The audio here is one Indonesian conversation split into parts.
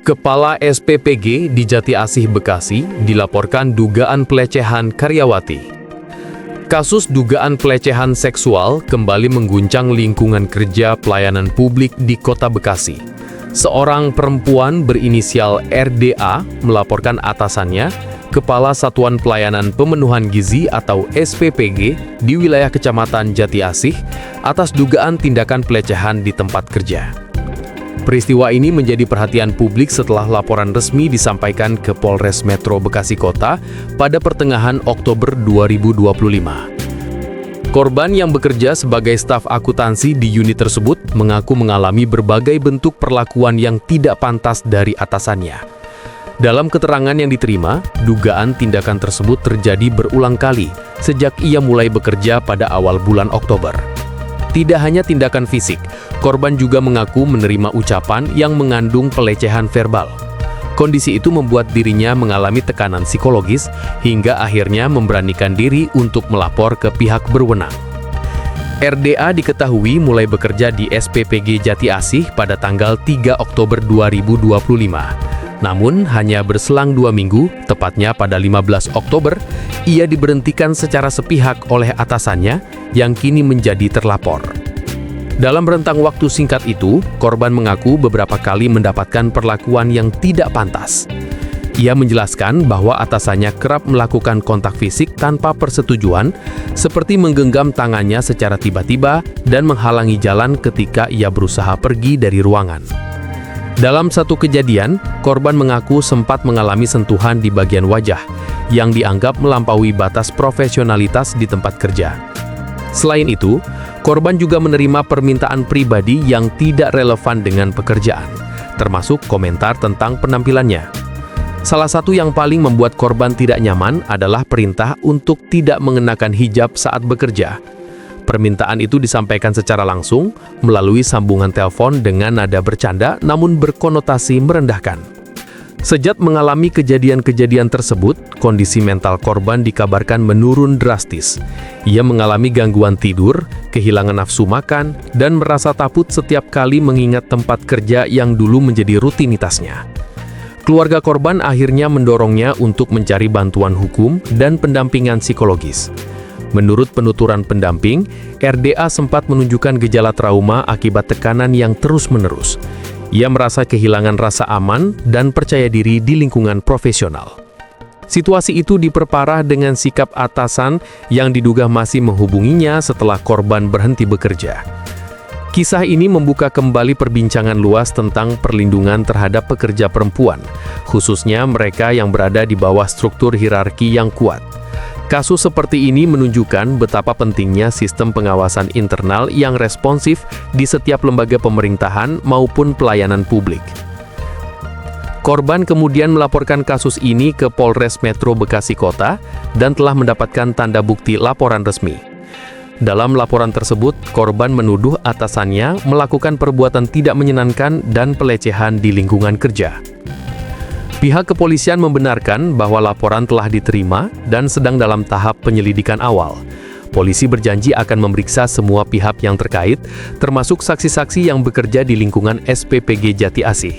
Kepala SPPG di Jati Asih, Bekasi, dilaporkan dugaan pelecehan karyawati. Kasus dugaan pelecehan seksual kembali mengguncang lingkungan kerja pelayanan publik di Kota Bekasi. Seorang perempuan berinisial RDA melaporkan atasannya, Kepala Satuan Pelayanan Pemenuhan Gizi atau SPPG di wilayah Kecamatan Jati Asih, atas dugaan tindakan pelecehan di tempat kerja. Peristiwa ini menjadi perhatian publik setelah laporan resmi disampaikan ke Polres Metro Bekasi Kota pada pertengahan Oktober 2025. Korban yang bekerja sebagai staf akuntansi di unit tersebut mengaku mengalami berbagai bentuk perlakuan yang tidak pantas dari atasannya. Dalam keterangan yang diterima, dugaan tindakan tersebut terjadi berulang kali sejak ia mulai bekerja pada awal bulan Oktober. Tidak hanya tindakan fisik, korban juga mengaku menerima ucapan yang mengandung pelecehan verbal. Kondisi itu membuat dirinya mengalami tekanan psikologis hingga akhirnya memberanikan diri untuk melapor ke pihak berwenang. RDA diketahui mulai bekerja di SPPG Jati Asih pada tanggal 3 Oktober 2025. Namun, hanya berselang 2 minggu, tepatnya pada 15 Oktober, ia diberhentikan secara sepihak oleh atasannya yang kini menjadi terlapor. Dalam rentang waktu singkat itu, korban mengaku beberapa kali mendapatkan perlakuan yang tidak pantas. Ia menjelaskan bahwa atasannya kerap melakukan kontak fisik tanpa persetujuan, seperti menggenggam tangannya secara tiba-tiba dan menghalangi jalan ketika ia berusaha pergi dari ruangan. Dalam satu kejadian, korban mengaku sempat mengalami sentuhan di bagian wajah yang dianggap melampaui batas profesionalitas di tempat kerja. Selain itu, korban juga menerima permintaan pribadi yang tidak relevan dengan pekerjaan, termasuk komentar tentang penampilannya. Salah satu yang paling membuat korban tidak nyaman adalah perintah untuk tidak mengenakan hijab saat bekerja. Permintaan itu disampaikan secara langsung melalui sambungan telepon dengan nada bercanda namun berkonotasi merendahkan. Sejak mengalami kejadian-kejadian tersebut, kondisi mental korban dikabarkan menurun drastis. Ia mengalami gangguan tidur, kehilangan nafsu makan, dan merasa takut setiap kali mengingat tempat kerja yang dulu menjadi rutinitasnya. Keluarga korban akhirnya mendorongnya untuk mencari bantuan hukum dan pendampingan psikologis. Menurut penuturan pendamping, RDA sempat menunjukkan gejala trauma akibat tekanan yang terus-menerus. Ia merasa kehilangan rasa aman dan percaya diri di lingkungan profesional. Situasi itu diperparah dengan sikap atasan yang diduga masih menghubunginya setelah korban berhenti bekerja. Kisah ini membuka kembali perbincangan luas tentang perlindungan terhadap pekerja perempuan, khususnya mereka yang berada di bawah struktur hierarki yang kuat. Kasus seperti ini menunjukkan betapa pentingnya sistem pengawasan internal yang responsif di setiap lembaga pemerintahan maupun pelayanan publik. Korban kemudian melaporkan kasus ini ke Polres Metro Bekasi Kota dan telah mendapatkan tanda bukti laporan resmi. Dalam laporan tersebut, korban menuduh atasannya melakukan perbuatan tidak menyenangkan dan pelecehan di lingkungan kerja. Pihak kepolisian membenarkan bahwa laporan telah diterima dan sedang dalam tahap penyelidikan awal. Polisi berjanji akan memeriksa semua pihak yang terkait, termasuk saksi-saksi yang bekerja di lingkungan SPPG Jati Asih.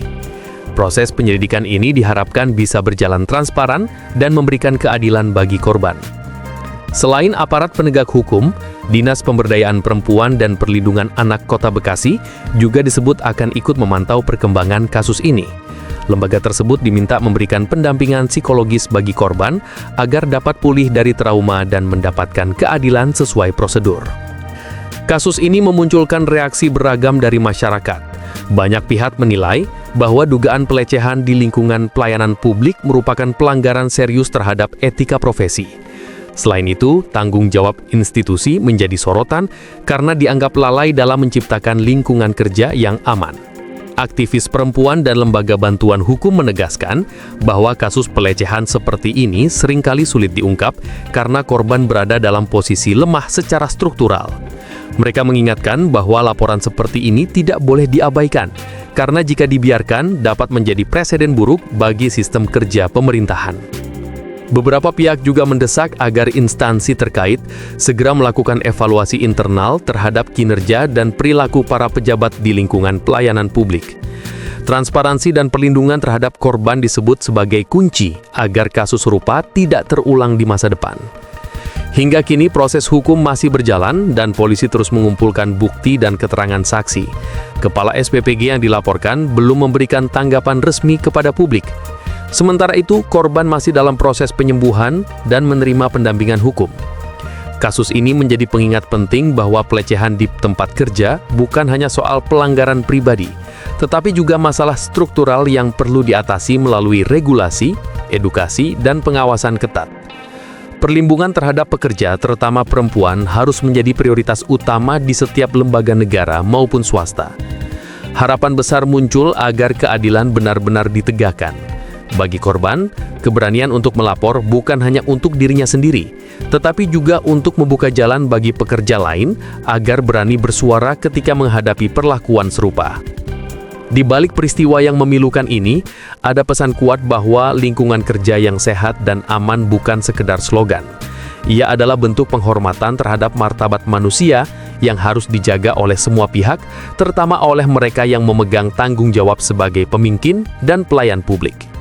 Proses penyelidikan ini diharapkan bisa berjalan transparan dan memberikan keadilan bagi korban. Selain aparat penegak hukum, Dinas Pemberdayaan Perempuan dan Perlindungan Anak Kota Bekasi juga disebut akan ikut memantau perkembangan kasus ini. Lembaga tersebut diminta memberikan pendampingan psikologis bagi korban agar dapat pulih dari trauma dan mendapatkan keadilan sesuai prosedur. Kasus ini memunculkan reaksi beragam dari masyarakat. Banyak pihak menilai bahwa dugaan pelecehan di lingkungan pelayanan publik merupakan pelanggaran serius terhadap etika profesi. Selain itu, tanggung jawab institusi menjadi sorotan karena dianggap lalai dalam menciptakan lingkungan kerja yang aman. Aktivis perempuan dan lembaga bantuan hukum menegaskan bahwa kasus pelecehan seperti ini seringkali sulit diungkap karena korban berada dalam posisi lemah secara struktural. Mereka mengingatkan bahwa laporan seperti ini tidak boleh diabaikan, karena jika dibiarkan dapat menjadi preseden buruk bagi sistem kerja pemerintahan. Beberapa pihak juga mendesak agar instansi terkait segera melakukan evaluasi internal terhadap kinerja dan perilaku para pejabat di lingkungan pelayanan publik. Transparansi dan perlindungan terhadap korban disebut sebagai kunci agar kasus serupa tidak terulang di masa depan. Hingga kini proses hukum masih berjalan dan polisi terus mengumpulkan bukti dan keterangan saksi. Kepala SPPG yang dilaporkan belum memberikan tanggapan resmi kepada publik. Sementara itu, korban masih dalam proses penyembuhan dan menerima pendampingan hukum. Kasus ini menjadi pengingat penting bahwa pelecehan di tempat kerja bukan hanya soal pelanggaran pribadi, tetapi juga masalah struktural yang perlu diatasi melalui regulasi, edukasi, dan pengawasan ketat. Perlindungan terhadap pekerja, terutama perempuan, harus menjadi prioritas utama di setiap lembaga negara maupun swasta. Harapan besar muncul agar keadilan benar-benar ditegakkan. Bagi korban, keberanian untuk melapor bukan hanya untuk dirinya sendiri, tetapi juga untuk membuka jalan bagi pekerja lain agar berani bersuara ketika menghadapi perlakuan serupa. Di balik peristiwa yang memilukan ini, ada pesan kuat bahwa lingkungan kerja yang sehat dan aman bukan sekedar slogan. Ia adalah bentuk penghormatan terhadap martabat manusia yang harus dijaga oleh semua pihak, terutama oleh mereka yang memegang tanggung jawab sebagai pemimpin dan pelayan publik.